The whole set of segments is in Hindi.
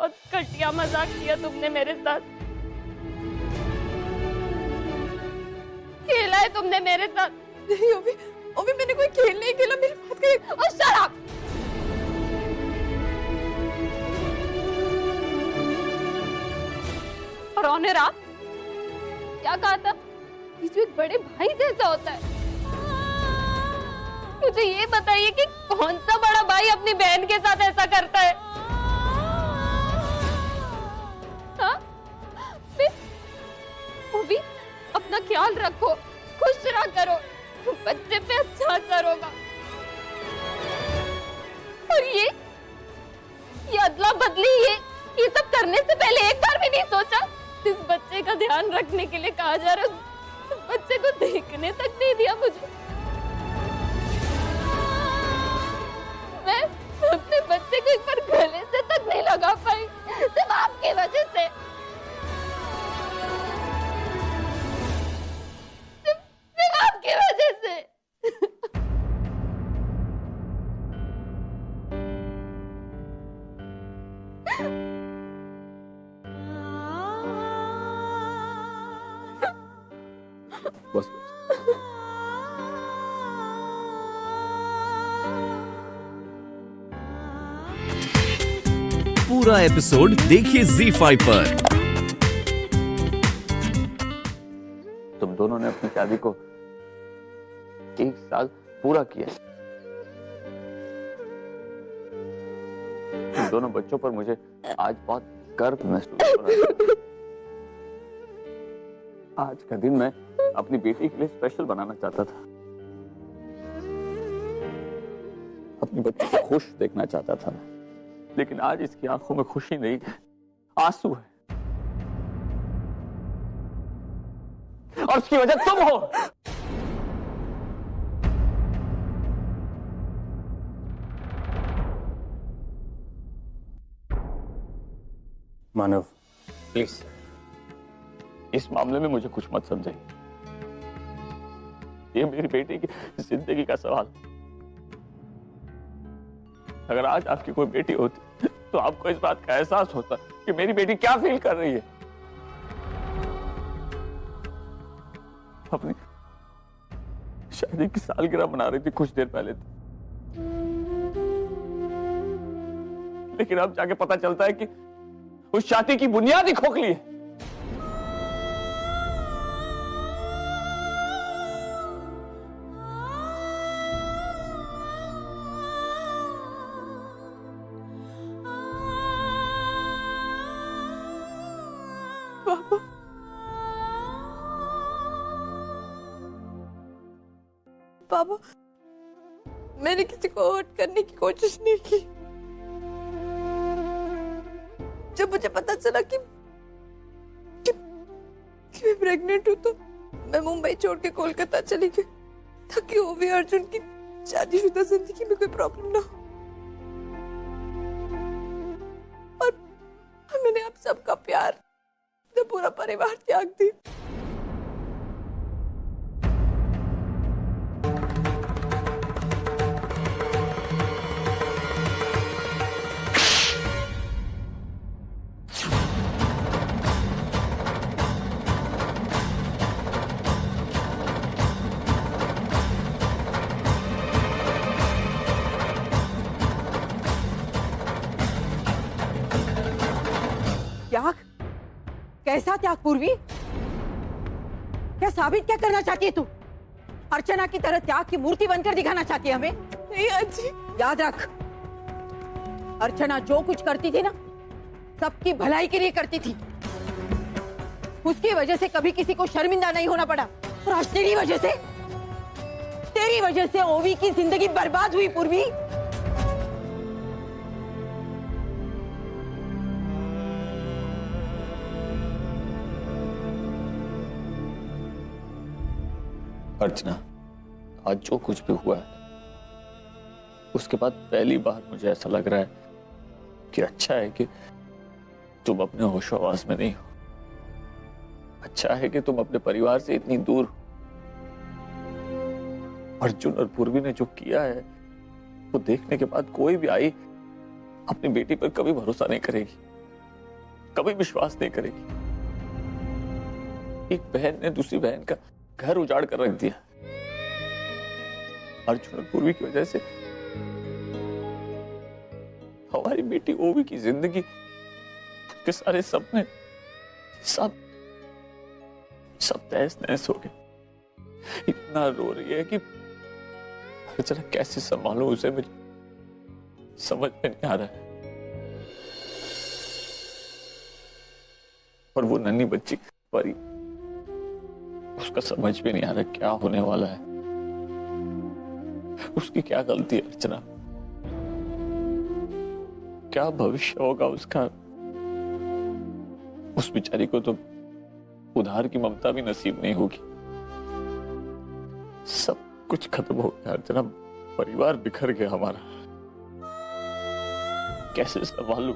बहुत घटिया मजाक किया तुमने मेरे साथ। खेला है तुमने मेरे साथ। नहीं ओवी, ओवी मैंने कोई खेल नहीं खेला, मेरी बात कर। और शराब, और ऑनर आप क्या कहा था? ये जो एक बड़े भाई जैसा होता है। मुझे ये बताइए कि कौन सा बड़ा भाई अपनी बहन के साथ ऐसा करता है? हाँ? वो भी अपना ख्याल रखो, खुश रहा करो, बच्चे पे अच्छा असर होगा। और ये अदला बदली, ये सब करने से पहले एक बार भी नहीं सोचा? इस बच्चे का ध्यान रखने के लिए कहा जा रहा है, उस बच्चे को देखने तक नहीं दिया मुझे। मैं अपने बच्चे को एक बार गले से तक नहीं लगा पाई, सिर्फ आपकी वजह से। सिर्फ आपकी वजह से। बस पूरा एपिसोड देखिए ZEE5 पर। तुम दोनों ने अपनी शादी को 1 साल पूरा किया। तुम दोनों बच्चों पर मुझे आज बहुत गर्व महसूस हो रहा है। आज का दिन मैं अपनी बेटी के लिए स्पेशल बनाना चाहता था, अपनी बच्ची को खुश देखना चाहता था, लेकिन आज इसकी आंखों में खुशी नहीं, आंसू है। और उसकी वजह तुम हो। मानव, प्लीज इस मामले में मुझे कुछ मत समझाइए। ये मेरी बेटी की जिंदगी का सवाल। अगर आज आपकी कोई बेटी होती तो आपको इस बात का एहसास होता कि मेरी बेटी क्या फील कर रही है। अपनी शादी की सालगिरह मना रही थी कुछ देर पहले, लेकिन अब जाके पता चलता है कि उस शादी की बुनियाद ही खोखली है। पापा, पापा, मैंने किसी को हर्ट करने की कोशिश नहीं की। जब मुझे पता चला कि मैं प्रेग्नेंट हूं तो मैं मुंबई छोड़ के कोलकाता चली गई ताकि ओवी अर्जुन की शादीशुदा जिंदगी में कोई प्रॉब्लम ना हो। और मैंने आप सबका प्यार, तो पूरा परिवार त्याग दी। त्याग? कैसा त्याग पूर्वी? क्या साबित क्या करना चाहती है तू? अर्चना की तरह त्याग की मूर्ति बनकर दिखाना चाहती है हमें? नहीं आजी, याद रख, अर्चना जो कुछ करती थी ना, सबकी भलाई के लिए करती थी। उसकी वजह से कभी किसी को शर्मिंदा नहीं होना पड़ा। और आज तेरी वजह से ओवी की जिंदगी बर्बाद हुई पूर्वी। अर्चना, आज जो कुछ भी हुआ है उसके बाद पहली बार मुझे ऐसा लग रहा है कि अच्छा है कि तुम अपने होशो-हवास में नहीं हो। अच्छा है कि तुम अपने परिवार से इतनी दूर हो। अर्जुन और पूर्वी ने जो किया है वो देखने के बाद कोई भी आई अपनी बेटी पर कभी भरोसा नहीं करेगी। कभी विश्वास नहीं करेगी। एक बहन ने दूसरी बहन का घर उजाड़ कर रख दिया। अर्जुन और पूर्वी की वजह से हमारी बेटी ओवी की जिंदगी, उसके सारे सपने सब तहस नहस हो गए। इतना रो रही है कि अर्चना कैसे संभालूं उसे, मुझे समझ में नहीं आ रहा है। और वो नन्ही बच्ची परी, उसका समझ में नहीं आ रहा क्या होने वाला है। उसकी क्या गलती है अर्चना? क्या भविष्य होगा उसका? उस बेचारी को तो उधार की ममता भी नसीब नहीं होगी। सब कुछ खत्म हो गया अर्चना, परिवार बिखर गया हमारा। कैसे संभालूं,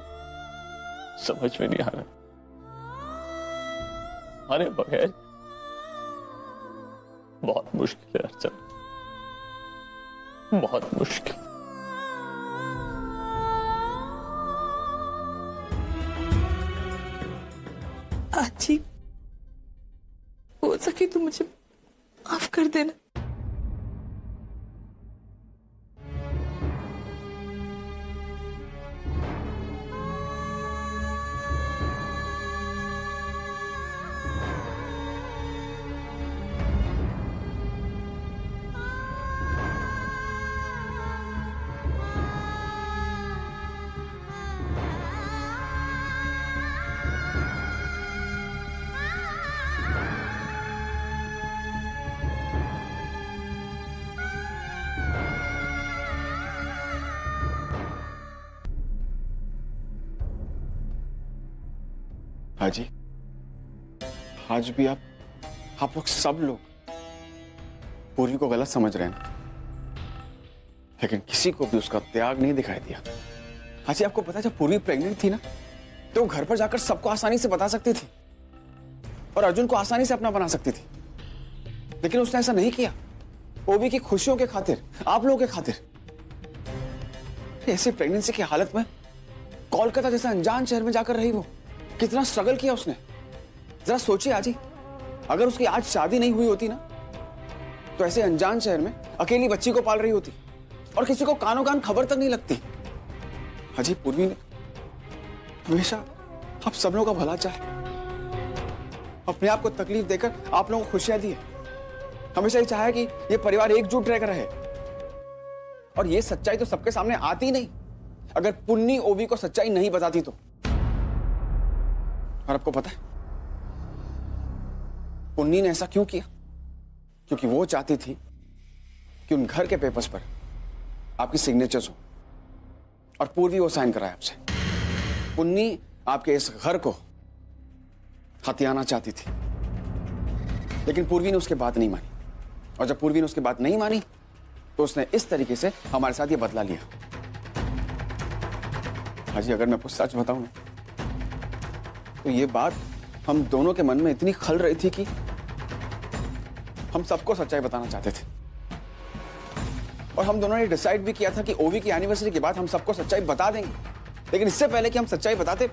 समझ में नहीं आ रहा। हमारे बगैर बहुत मुश्किल है अर्चना, बहुत मुश्किल। आजी, हो सके तो मुझे माफ कर देना। हाजी, आज भी आप लोग सब लोग पूर्वी को गलत समझ रहे हैं, लेकिन किसी को भी उसका त्याग नहीं दिखाई दिया। हाजी, आपको पता है जब पूर्वी प्रेग्नेंट थी ना, तो वो घर पर जाकर सबको आसानी से बता सकती थी और अर्जुन को आसानी से अपना बना सकती थी, लेकिन उसने ऐसा नहीं किया। ओवी की खुशियों के खातिर, आप लोगों के खातिर। ऐसी प्रेगनेंसी की हालत में कोलकाता जैसा अनजान शहर में जाकर रही वो, कितना स्ट्रगल किया उसने। जरा सोचिए आजी, अगर उसकी आज शादी नहीं हुई होती ना, तो ऐसे अनजान शहर में अकेली बच्ची को पाल रही होती और किसी को कानों कान खबर तक नहीं लगती। हाजी, पूर्वी ने हमेशा आप सब लोगों का भला चाहे, अपने आप को तकलीफ देकर आप लोगों को खुशियां दी है। हमेशा ही चाहे कि ये परिवार एकजुट रहकर रहे, और ये सच्चाई तो सबके सामने आती नहीं अगर पुन्नी ओवी को सच्चाई नहीं बताती तो। और आपको पता है पुन्नी ने ऐसा क्यों किया? क्योंकि वो चाहती थी कि उन घर के पेपर्स पर आपकी सिग्नेचर्स हो, और पूर्वी वो साइन कराए आपसे। पुन्नी आपके इस घर को हथियाना चाहती थी, लेकिन पूर्वी ने उसके बात नहीं मानी, और जब पूर्वी ने उसकी बात नहीं मानी तो उसने इस तरीके से हमारे साथ ये बदला लिया। हाजी, अगर मैं आपको सच बताऊं ना, तो ये बात हम दोनों के मन में इतनी खल रही थी कि हम सबको सच्चाई बताना चाहते थे, और हम दोनों ने डिसाइड भी किया था कि ओवी की एनिवर्सरी के बाद हम सबको सच्चाई बता देंगे। लेकिन इससे पहले कि हम सच्चाई बताते,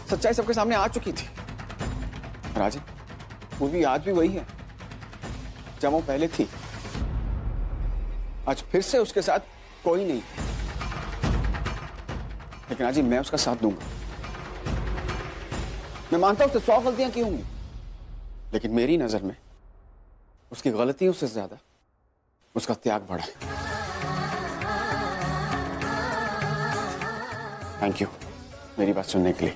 सच्चाई सबके सामने आ चुकी थी। राजी, ओवी आज भी वही है जब वो पहले थी। आज फिर से उसके साथ कोई नहीं, लेकिन आज मैं उसका साथ दूंगा। मैं मानता हूं उससे 100 गलतियां की होंगी, लेकिन मेरी नजर में उसकी गलतियों से ज्यादा उसका त्याग बढ़ा है। थैंक यू मेरी बात सुनने के लिए।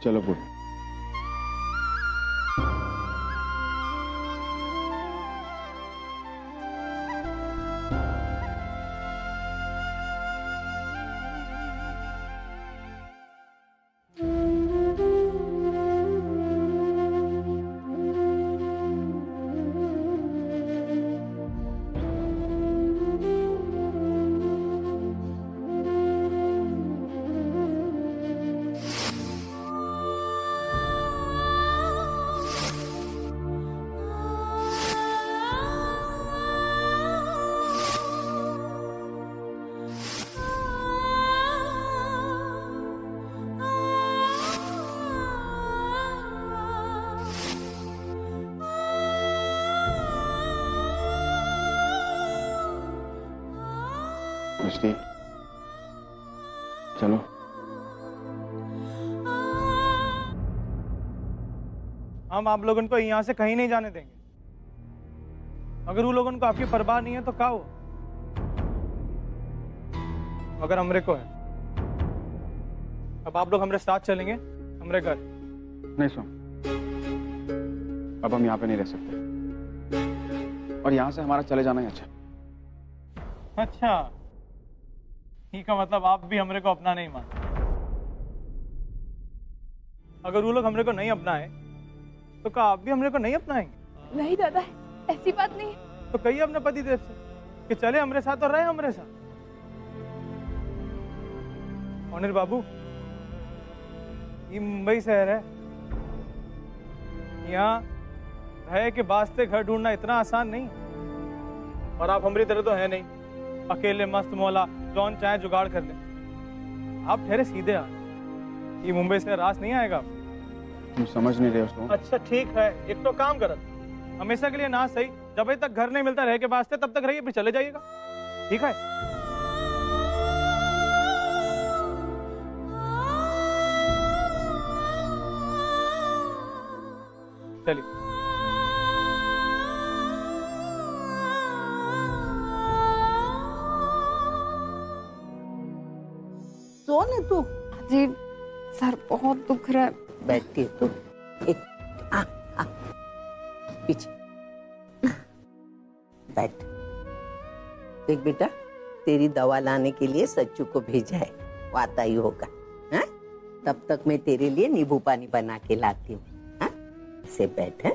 चलो पूर्वी। मिष्टी, चलो। हम आप लोगों को यहाँ से कहीं नहीं जाने देंगे। अगर वो लोगों को आपकी परवाह नहीं है तो क्या हुआ? अगर हमरे को है, अब आप लोग हमारे साथ चलेंगे हमरे घर। नहीं सुन, अब हम यहाँ पे नहीं रह सकते और यहाँ से हमारा चले जाना ही अच्छा। अच्छा, ठीक है, मतलब आप भी हमरे को अपना नहीं मानते। अगर वो लोग हमरे को नहीं अपनाए तो क्या आप भी हमरे को नहीं अपनाएंगे? नहीं दादा, ऐसी बात नहीं। तो कहिए अपने पति देव से कि चले हमरे साथ और रहे हमरे साथ। अनिल बाबू, ये मुंबई शहर है, यहाँ रहे के वास्ते घर ढूंढना इतना आसान नहीं। और आप हमारी तरह तो है नहीं, अकेले मस्त मौला जौन चाहे जुगाड़ कर ले। आप ठहरे सीधे आ, ये मुंबई से रास नहीं आएगा। तुम समझ नहीं रहे उसको। अच्छा ठीक है, एक तो काम करत, हमेशा के लिए ना सही, जब तक घर नहीं मिलता रह के वास्ते तब तक रहिए, फिर चले जाइएगा, ठीक है? चलिए। सोन है तू? जी सर, बहुत दुख रहा है। बैठती है तू? एक आ पीछे बैठ। देख बेटा, तेरी दवा लाने के लिए सच्चू को भेजा है, वो आता ही होगा। हाँ? तब तक मैं तेरे लिए नींबू पानी बना के लाती हूँ। हाँ? से बैठ है।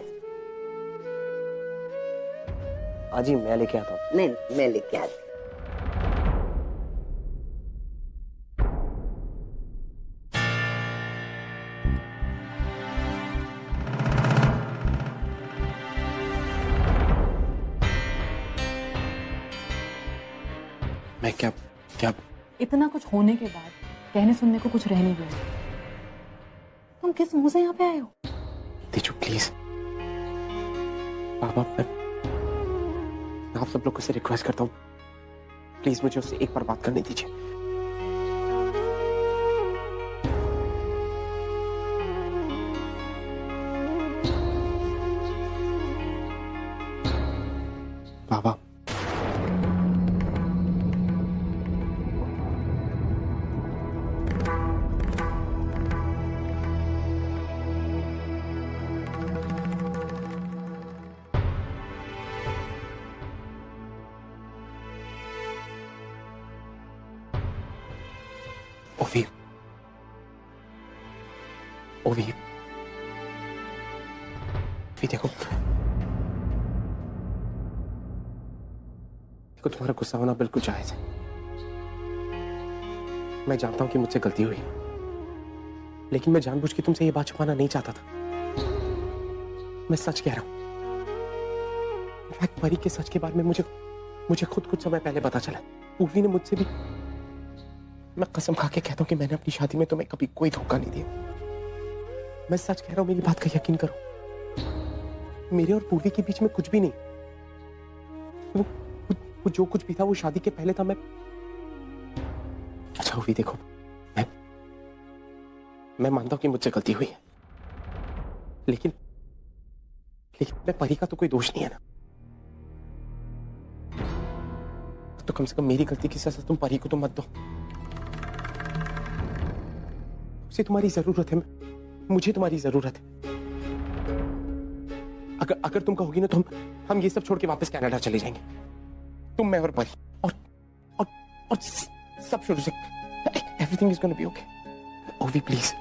आजी मैं लेके आता हूँ। नहीं, मैं लेके आती। मैं क्या क्या इतना कुछ होने के बाद कहने सुनने को कुछ रह नहीं गया। तुम किस मुंह से यहाँ पे आए हो? तेजू प्लीज, पापा मैं आप सब लोगों से रिक्वेस्ट करता हूँ, प्लीज मुझे उससे एक बार बात करने दीजिए। बाबा ओवी, ओवी, देखो तुम्हारा गुस्सा होना बिल्कुल जायज है। मैं जानता हूं कि मुझसे गलती हुई, लेकिन मैं जानबूझ के तुमसे ये बात छुपाना नहीं चाहता था। मैं सच कह रहा हूं। इनफैक्ट परी के सच के बारे में मुझे खुद कुछ समय पहले पता चला। पूर्वी ने मुझसे भी, मैं कसम खा के कहता हूं कि मैंने अपनी शादी में तुम्हें कभी कोई धोखा नहीं दिया। मैं सच कह रहा हूं, मेरी बात का यकीन करो। मेरे और पूर्वी के बीच में कुछ भी नहीं। वो जो कुछ भी था वो शादी के पहले था। मैं अच्छा भी देखो, मैं मानता हूं कि मुझसे गलती हुई है, लेकिन मैं परी का तो कोई दोष नहीं है ना। तो कम से कम मेरी गलती की सजा तुम परी को तो मत दो। उसे तुम्हारी जरूरत है। मुझे तुम्हारी जरूरत है। अगर तुम कहोगी ना तो हम ये सब छोड़ के वापस कनाडा चले जाएंगे, तुम, मैं और परी, और सब शुरू से। Everything is gonna be okay. ओवी प्लीज।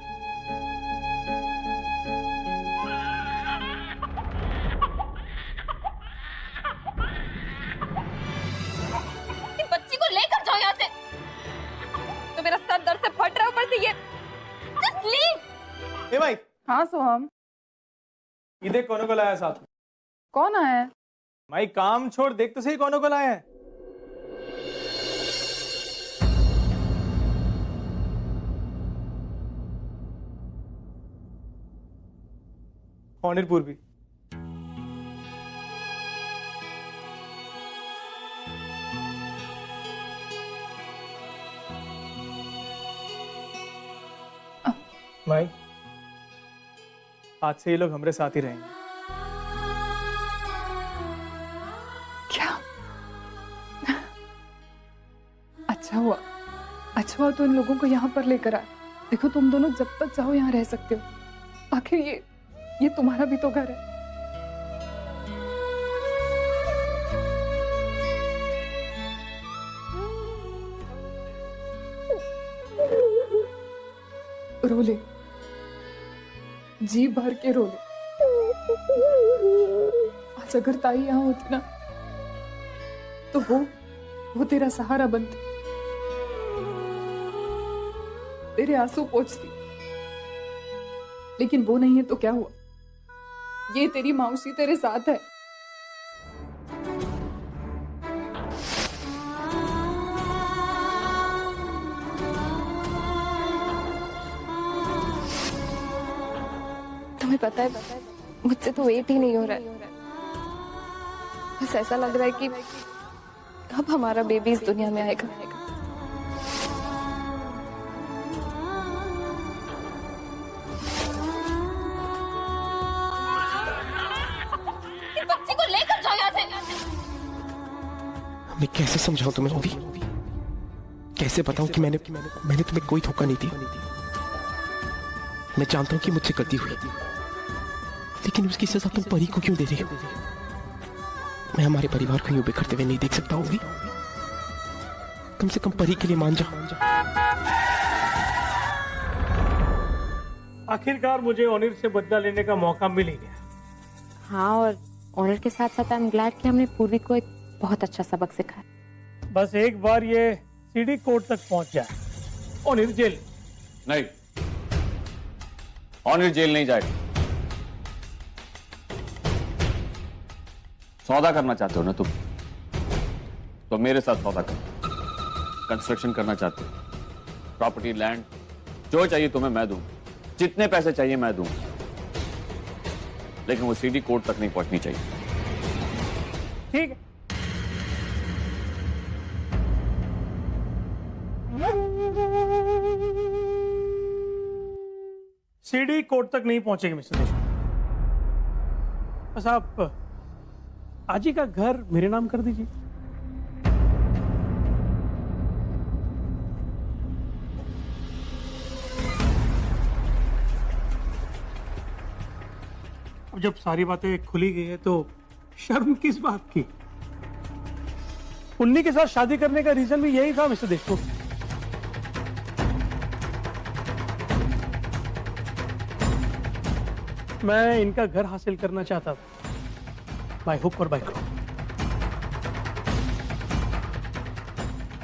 बच्ची को लेकर जाओ यहाँ से। तो मेरा सर दर्द से फट रहा है, ऊपर से ये। Just leave। ए भाई, हाँ सोहम, ये देख कौन को लाया है साथ में। कौन आया है? भाई काम छोड़, देख तो सही कौन को लाया है। ऑनिर पूर्वी। भाई आज से ये लोग हमारे साथ ही रहेंगे। क्या? अच्छा हुआ तो इन लोगों को यहाँ पर लेकर आए। देखो तुम दोनों जब तक चाहो यहाँ रह सकते हो। आखिर ये तुम्हारा भी तो घर है। रो ले, जी भर के रो ले। आज अगर ताई यहाँ होती ना तो वो तेरा सहारा बनती, तेरे आंसू पोंछती। लेकिन वो नहीं है तो क्या हुआ, ये तेरी मौसी तेरे साथ है। तुम्हें पता है मुझसे तो वेट ही नहीं हो रहा है। बस ऐसा लग रहा है कि कब हमारा बेबी इस दुनिया में आएगा। बच्ची को लेकर जाओ यहाँ से। मैं कैसे समझाऊं तुम्हें ओवी, कैसे बताऊं कि मैंने तुम्हें कोई धोखा नहीं दिया। मैं जानता हूं कि मुझसे गलती हुई, लेकिन उसकी सजा तुम परी को क्यों दे रही हो? मैं हमारे परिवार को यूं बिखरते हुए नहीं देख सकता होगी। कम से कम परी के लिए मान जाओ। आखिरकार मुझे ऑनिर से बदला लेने का मौका मिल ही गया। हाँ, और ऑनर के साथ साथ आई एम ग्लैड कि हमने पूर्वी को एक बहुत अच्छा सबक सिखाया। बस एक बार ये सीडी कोर्ट तक पहुंच जाए, ऑनिर जेल नहीं, ऑनिर जेल नहीं जाएगा। सौदा करना चाहते हो ना तुम, तो मेरे साथ सौदा करो। कंस्ट्रक्शन करना चाहते हो, प्रॉपर्टी, लैंड, जो चाहिए तुम्हें मैं दूं, जितने पैसे चाहिए मैं दूं, लेकिन वो सीडी कोर्ट तक नहीं पहुंचनी चाहिए। ठीक है। सीडी कोर्ट तक नहीं पहुंचेगी मिस्टर देशमुख। बस आप आजी का घर मेरे नाम कर दीजिए। अब जब सारी बातें खुली गई है तो शर्म किस बात की? उन्हीं के साथ शादी करने का रीजन भी यही था मिस्टर देशमुख। मैं इनका घर हासिल करना चाहता था, बाय हुक और बाय क्रुक।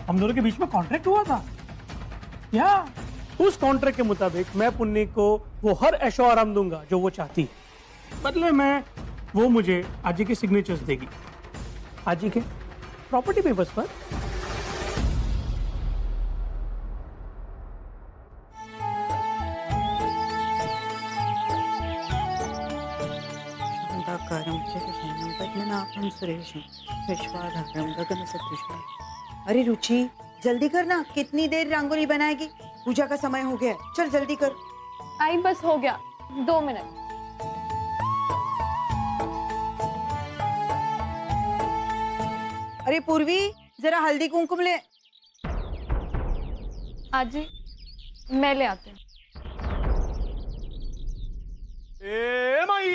हम दोनों के बीच में कॉन्ट्रैक्ट हुआ था, या उस कॉन्ट्रैक्ट के मुताबिक मैं पुन्नी को वो हर ऐशो आराम दूंगा जो वो चाहती है। बदले में वो मुझे आजी के सिग्नेचर्स देगी, आजी के प्रॉपर्टी पेपर्स पर। अरे रुचि, जल्दी करना, कितनी देर रंगोली बनाएगी? पूजा का समय हो गया, चल जल्दी कर। आई बस हो गया, 2 मिनट। अरे पूर्वी, जरा हल्दी कुमकुम ले। आजी मैं ले आती हूँ। ए माई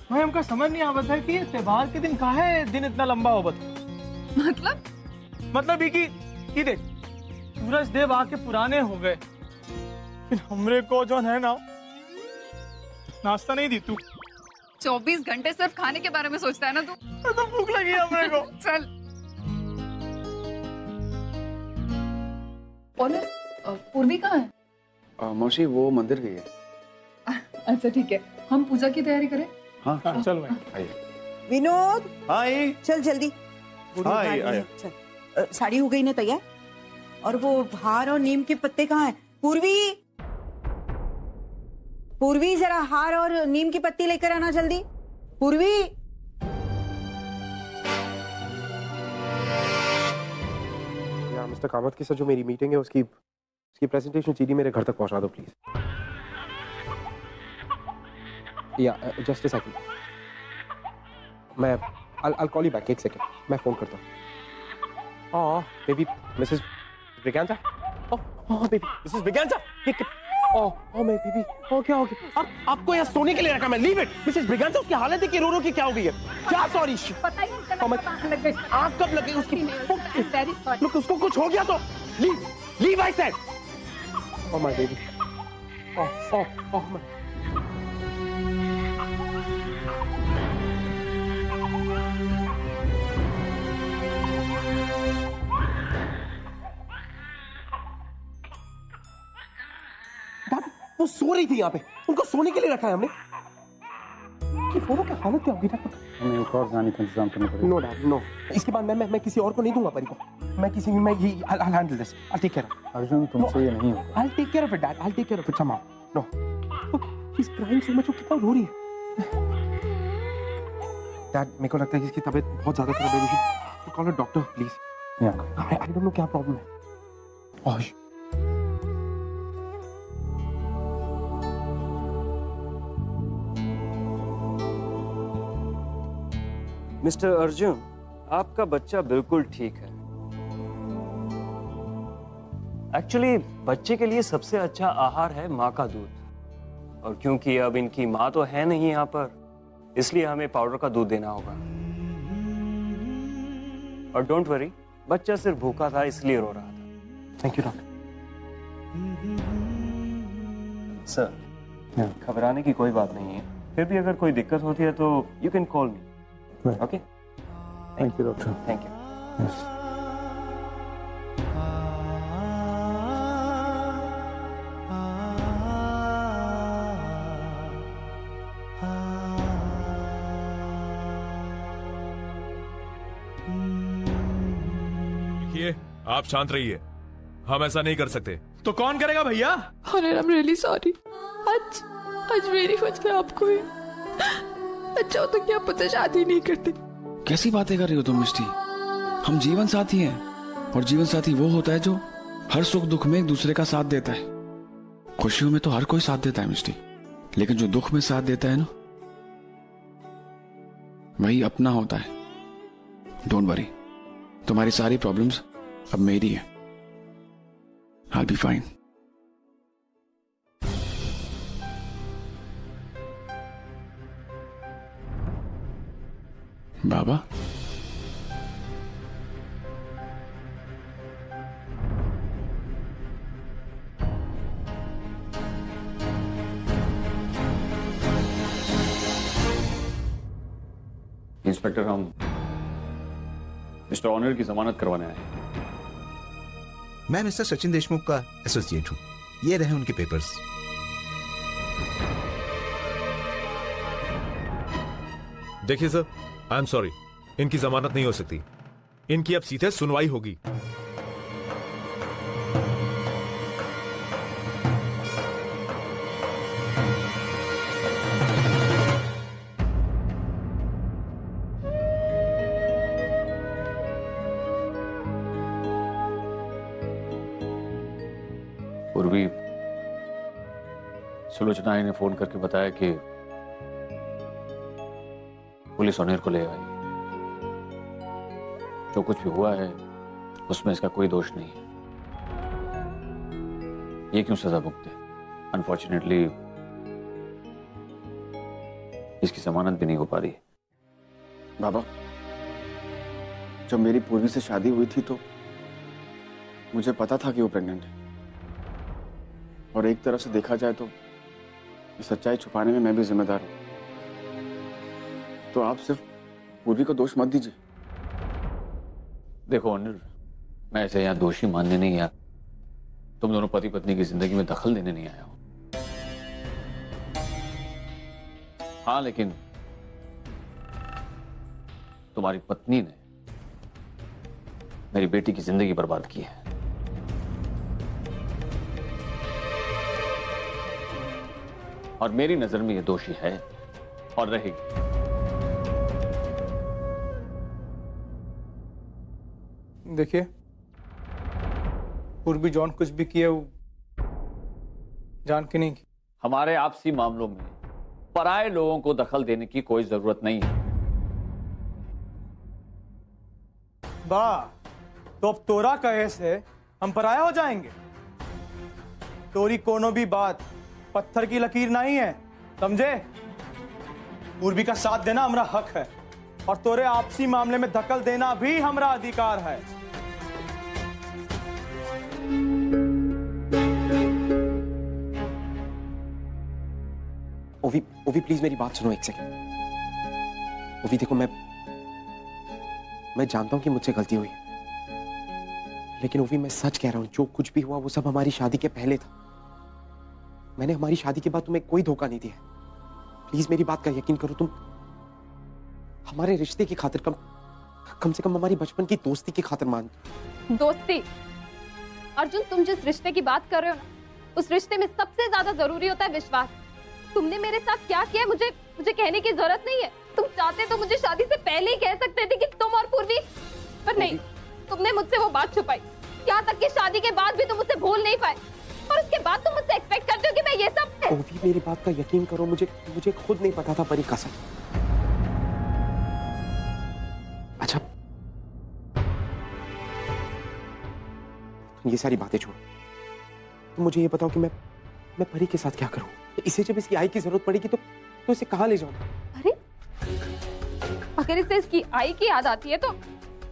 भाई हमका समझ नहीं आवत है कि त्योहार के दिन काहे दिन इतना लंबा होबत। मतलब ये कि देख सूरज देव आके पुराने हो गए, लेकिन हमरे को जो है ना नाश्ता नहीं दी तू। 24 घंटे सिर्फ खाने के बारे में सोचता है ना तू। तो भूख लगी है हमरे को। चल। और पूर्वी कहाँ है? मौसी वो मंदिर गई है। अच्छा ठीक है, हम पूजा की तैयारी करें। हाँ चल भाई। आइए। विनोद हाय। चल जल्दी। हाय, आया। चल साड़ी हो गई ना तैयार? और वो हार और नीम के पत्ते कहाँ हैं? पूर्वी, पूर्वी जरा हार और नीम की पत्ती लेकर आना जल्दी। पूर्वी। या मिस्टर कामत के साथ जो मेरी मीटिंग है उसकी प्रेजेंटेशन सीडी मेरे घर तक पहुंचा दो प्लीज। या जस्ट अ सेकंड, मैं I'll call you back, एक सेकंड मैं फोन करता हूँ। Baby Mrs Braganza. Baby Mrs Braganza. मैं बेबी क्या हो गया? आपको यहाँ सोने के लिए रखा मैं। Leave it Mrs Braganza. उसकी हालत है कि रो रो के क्या हो गई है? क्या सॉरी? पता ही नहीं लग गई। आँख कब लग गई उसकी? लोग उसको कुछ हो गया तो leave I said. Oh my baby. Oh my. वो सो रही थी यहाँ पे, उनको सोने के लिए रखा है हमने। क्या हालत क्या होगी? हमें एक और जाने का इंतजाम करना पड़ेगा। नो डैड नो, इसके बाद मैं किसी और को नहीं दूंगा परी को। I'll handle this. I'll take care of it. Arjun तुमसे ये नहीं होगा। I'll take care of it, Dad. I'll take care of it somehow. No. Look, she's crying so much. वो कितना रो रही है। Dad, मेरे को लगता है कि इसकी तबीयत बहुत ज्यादा खराब है। We should call a doctor, please. Yeah. I don't know क्या प्रॉब्लम है। मिस्टर अर्जुन, आपका बच्चा बिल्कुल ठीक है। एक्चुअली बच्चे के लिए सबसे अच्छा आहार है माँ का दूध, और क्योंकि अब इनकी माँ तो है नहीं यहाँ पर, इसलिए हमें पाउडर का दूध देना होगा। और डोंट वरी, बच्चा सिर्फ भूखा था इसलिए रो रहा था। Thank you doctor. सर, घबराने की कोई बात नहीं है। फिर भी अगर कोई दिक्कत होती है तो you can call me. Okay, thank you doctor. Thank you. देखिए, आप शांत रहिए, हम ऐसा नहीं कर सकते। तो कौन करेगा भैया? और I'm really sorry. आज मेरी वजह आपको ही। अच्छा हो तो क्या पता शादी नहीं करते। कैसी बातें कर रही हो तुम मिष्टी? हम जीवन साथी हैं, और जीवन साथी वो होता है जो हर सुख दुख में एक दूसरे का साथ देता है। खुशियों में तो हर कोई साथ देता है मिष्टी, लेकिन जो दुख में साथ देता है ना, वही अपना होता है। डोंट वरी, तुम्हारी सारी प्रॉब्लम्स अब मेरी है। I'll be fine. Baba, inspector, हम मिस्टर ऑनर की जमानत करवाने आए हैं। मैं मिस्टर सचिन देशमुख का एसोसिएट हूं। ये रहे उनके पेपर्स। देखिए सर, आई एम सॉरी, इनकी जमानत नहीं हो सकती। इनकी अब सीधे सुनवाई होगी। पूर्वी, सुलोचना ने फोन करके बताया कि पुलिस ऑनर को ले आई। जो कुछ भी हुआ है उसमें इसका कोई दोष नहीं है। ये क्यों सजा भुगते? अनफॉर्चुनेटली इसकी जमानत भी नहीं हो पा रही। बाबा, जब मेरी पूर्वी से शादी हुई थी तो मुझे पता था कि वो प्रेग्नेंट है, और एक तरह से देखा जाए तो ये सच्चाई छुपाने में मैं भी जिम्मेदार हूं। तो आप सिर्फ पूर्वी को दोष मत दीजिए। देखो अनिल, मैं ऐसे यहाँ दोषी मानने नहीं आया, तुम दोनों पति पत्नी की जिंदगी में दखल देने नहीं आया हूं। हाँ, लेकिन तुम्हारी पत्नी ने मेरी बेटी की जिंदगी बर्बाद की है। और मेरी नजर में ये दोषी है और रहेगी। देखिए, पूर्वी जॉन कुछ भी किया वो जान के नहीं की। हमारे आपसी मामलों में पराये लोगों को दखल देने की कोई जरूरत नहीं है। वाह, तो अब तोरा कहे से हम पराया हो जाएंगे? तोरी कोनो भी बात पत्थर की लकीर नहीं है, समझे? पूर्वी का साथ देना हमारा हक है, और तोरे आपसी मामले में दखल देना भी हमारा अधिकार है। ओवी, ओवी प्लीज मेरी बात सुनो एक सेकंड। ओवी देखो, मैं जानता हूं कि मुझसे गलती हुई है, लेकिन ओवी मैं सच कह रहा हूं, जो कुछ भी हुआ वो सब हमारी शादी के पहले था। मैंने हमारी शादी के बाद तुम्हें कोई धोखा नहीं दिया। प्लीज मेरी बात का यकीन करो, तुम हमारे रिश्ते की खातिर कम से कम हमारी बचपन की दोस्ती की खातिर मान। दोस्ती? अर्जुन, तुम जिस रिश्ते की बात कर रहे हो ना, उस रिश्ते में सबसे ज्यादा जरूरी होता है विश्वास। तुमने मेरे साथ क्या किया मुझे कहने की जरूरत नहीं है। तुम चाहते तो मुझे शादी से पहले ही कह सकते थे कि तुम और पूर्वी, पर नहीं, तुमने मुझसे वो बात छुपाई। यहाँ तक कि शादी के बाद भी तुम मुझसे भूल नहीं पाए, और उसके बाद तुम मुझसे एक्सपेक्ट करते हो कि मैं ये सब। ओवी मेरी बात का यकीन करो, मुझे खुद नहीं पता था परी, कसम। अच्छा, ये सारी बातें छोड़ो, तुम मुझे ये बताओ कि मैं परी के साथ क्या करूं? इसे जब इसकी आई की जरूरत पड़ेगी तो इसे कहाँ ले जाऊं? अरे, अगर इसे इसकी आई की याद आती है तो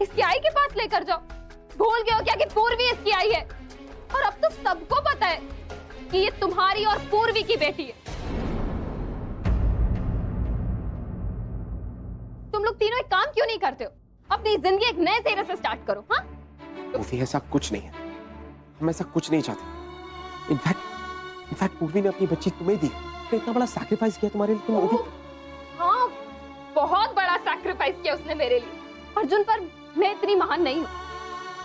इसकी आई के पास लेकर जाओ। भूल गए हो क्या कि पूर्वी इसकी आई है? और अब तो सबको पता है कि ये तुम्हारी और पूर्वी की बेटी है। तुम लोग तीनों एक काम क्यों नहीं करते हो? अपनी जिंदगी एक नए सिरे से स्टार्ट करो। हाँ, ओवी ऐसा कुछ नहीं है, हम ऐसा कुछ नहीं चाहते। इनफैक्ट पूर्वी ने अपनी बच्ची तुम्हें दी, तो इतना बड़ा सैक्रिफाइस किया तुम्हारे लिए। तुम ओवी, हाँ, बहुत बड़ा सैक्रिफाइस किया उसने मेरे लिए। अर्जुन, पर मैं इतनी महान नहीं हूँ।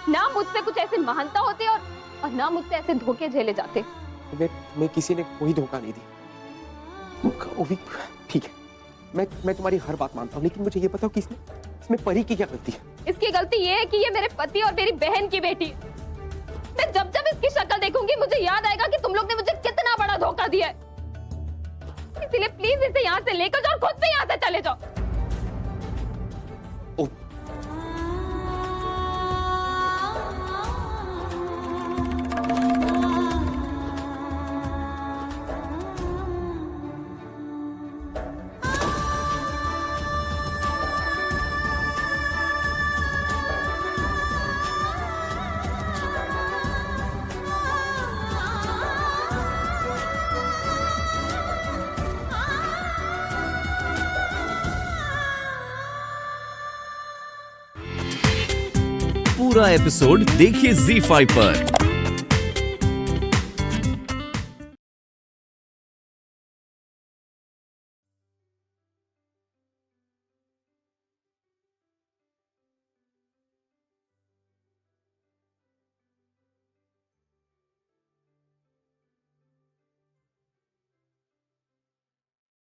ना मुझसे कुछ ऐसे महानता होती और ना मुझसे ऐसे धोखे झेले जाते। तुम्हें किसी ने कोई धोखा नहीं दिया। ओवी ठीक है, मैं तुम्हारी हर बात मानता हूँ, लेकिन मुझे ये बताओ कि इसमें परी की क्या गलती है? इसकी गलती ये है कि ये मेरे पति और मेरी बहन की बेटी है। मैं जब इसकी शक्ल देखूंगी मुझे याद आएगा कि तुम लोग ने मुझे कितना बड़ा धोखा दिया है। इसलिए प्लीज इसे यहाँ से लेकर जाओ और खुद से यहाँ से चले जाओ। पूरा एपिसोड देखिए ZEE5 पर।